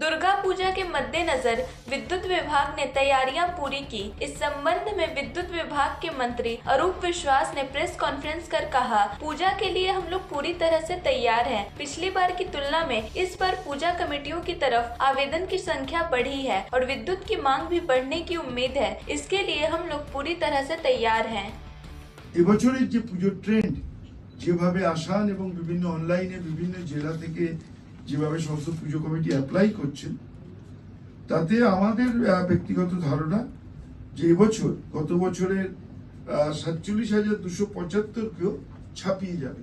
दुर्गा पूजा के मद्देनजर विद्युत विभाग ने तैयारियां पूरी की। इस संबंध में विद्युत विभाग के मंत्री अरूप विश्वास ने प्रेस कॉन्फ्रेंस कर कहा, पूजा के लिए हम लोग पूरी तरह से तैयार हैं। पिछली बार की तुलना में इस बार पूजा कमेटियों की तरफ आवेदन की संख्या बढ़ी है और विद्युत की मांग भी बढ़ने की उम्मीद है। इसके लिए हम लोग पूरी तरह से तैयार हैं। এবছরের যে পুজোর ট্রেন্ড যেভাবে আসান এবং বিভিন্ন অনলাইনে বিভিন্ন জেলা থেকে যেভাবে সমস্ত পুজো কমিটি অ্যাপ্লাই করছেন, তাতে আমাদের ব্যক্তিগত ধারণা যে এবছর গত বছরের 47,275কেও ছাপিয়ে যাবে।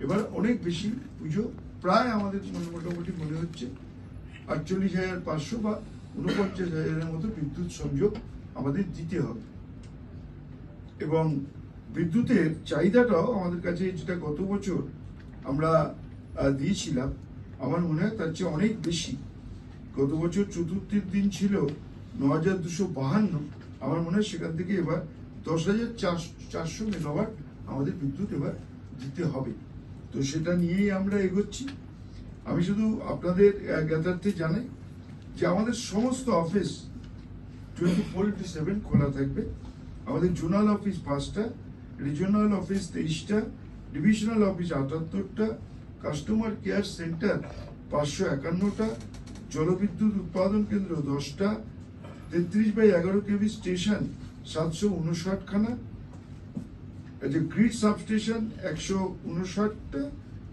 এবার অনেক বেশি পুজো, প্রায় আমাদের মোটামুটি মনে হচ্ছে 48,500 বা 49,000-এর মতো বিদ্যুৎ সংযোগ আমাদের দিতে হবে। এবং বিদ্যুতের চাহিদাটাও আমাদের কাছে যেটা গত বছর আমরা দিয়েছিলাম, আমার মনে হয় তার চেয়ে অনেক বেশি। গত বছর চতুর্থীর দিন ছিল 9,252, আমার মনে হয় সেখান থেকে এবার 10,400 মেগাওয়াট আমাদের বিদ্যুৎ এবার দিতে হবে। তো সেটা নিয়েই আমরা এগোচ্ছি। আমি শুধু আপনাদের জ্ঞাতার্থে জানাই যে আমাদের সমস্ত অফিস 24/7 খোলা থাকবে। আমাদের জোনাল অফিস 5টা, রিজিওনাল অফিস 23টা, ডিভিশনাল অফিস 78টা, কাস্টমার কেয়ার সেন্টার 551টা, জলবিদ্যুৎ উৎপাদন কেন্দ্র 10টা, 33/11 কেভি স্টেশন 759খানা, গ্রিড সাবস্টেশন 159টা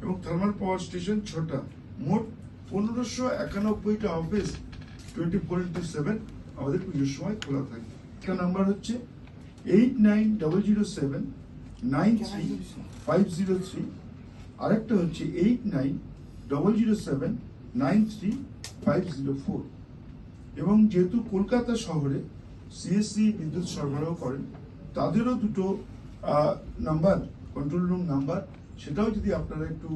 এবং থার্মাল পাওয়ার স্টেশন 6টা। মোট 1591টা অফিস 24/7 আমাদের পুজোর সময় খোলা থাকবে। একটা নাম্বার হচ্ছে 8900793503, আরেকটা হচ্ছে 8900793504। এবং যেহেতু কলকাতা শহরে সিএসসি বিদ্যুৎ সরবরাহ করেন, তাদেরও দুটো নাম্বার, কন্ট্রোল রুম নাম্বার, সেটাও যদি আপনারা একটু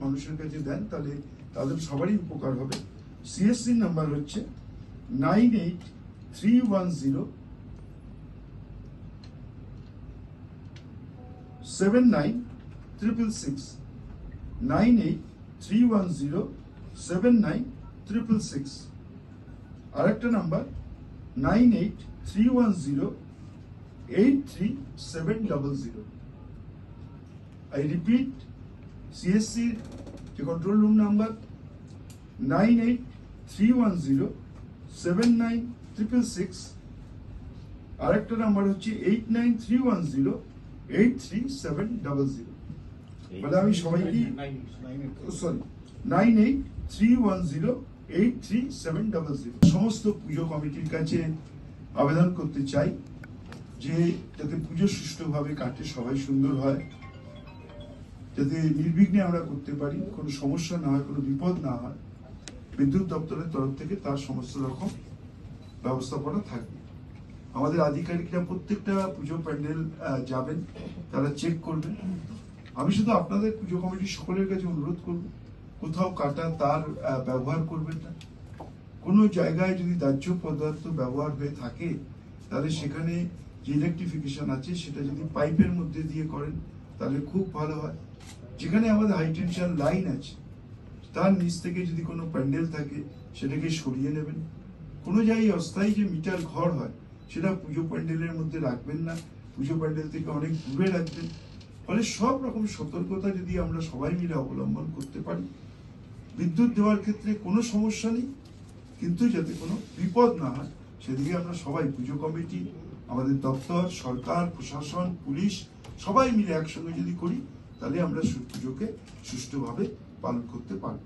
মানুষের কাছে দেন তাহলে তাদের সবারই উপকার হবে। সিএসসি নাম্বার হচ্ছে 9831079666, 9831079666। আরেকটা নাম্বার 9831083700। I repeat, CSC যে কন্ট্রোল রুম নাম্বার 9831079666, আরেকটা নাম্বার হচ্ছে 8931083700। মানে আমি সবাইকে 9831083700 সমস্ত পুজো কমিটির কাছে আবেদন করতে চাই যে যাতে পুজো সুষ্ঠুভাবে কাটে, সবাই সুন্দর হয়, যাতে নির্বিঘ্নে আমরা করতে পারি, কোনো সমস্যা না হয়, কোনো বিপদ না হয়। বিদ্যুৎ দপ্তরের তরফ থেকে তার সমস্ত রকম ব্যবস্থাপনা থাকবে। আমাদের আধিকারিকরা প্রত্যেকটা পুজো প্যান্ডেল যাবেন, তারা চেক করবেন। আমি শুধু আপনাদের পুজো কমিটির সকলের কাছে অনুরোধ করব, কোথাও কাটা তার ব্যবহার করবেন না। কোনো জায়গায় যদি দাহ্য পদার্থ ব্যবহার হয়ে থাকে তাহলে সেখানে যে ইলেকট্রিফিকেশন আছে সেটা যদি পাইপের মধ্যে দিয়ে করেন তাহলে খুব ভালো হয়। যেখানে আমাদের হাই টেনশন লাইন আছে তার নিচ থেকে যদি কোনো প্যান্ডেল থাকে সেটাকে সরিয়ে নেবেন। কোনো জায়গায় অস্থায়ী যে মিটার ঘর হয় সেটা পুজো প্যান্ডেলের মধ্যে রাখবেন না, পুজো প্যান্ডেল থেকে অনেক দূরে রাখবেন। ফলে সব রকম সতর্কতা যদি আমরা সবাই মিলে অবলম্বন করতে পারি, বিদ্যুৎ দেওয়ার ক্ষেত্রে কোনো সমস্যা নেই, কিন্তু যাতে কোনো বিপদ না হয় সেদিকে আমরা সবাই, পুজো কমিটি, আমাদের দপ্তর, সরকার, প্রশাসন, পুলিশ সবাই মিলে একসঙ্গে যদি করি তাহলে আমরা পুজোকে সুষ্ঠুভাবে পালন করতে পারব।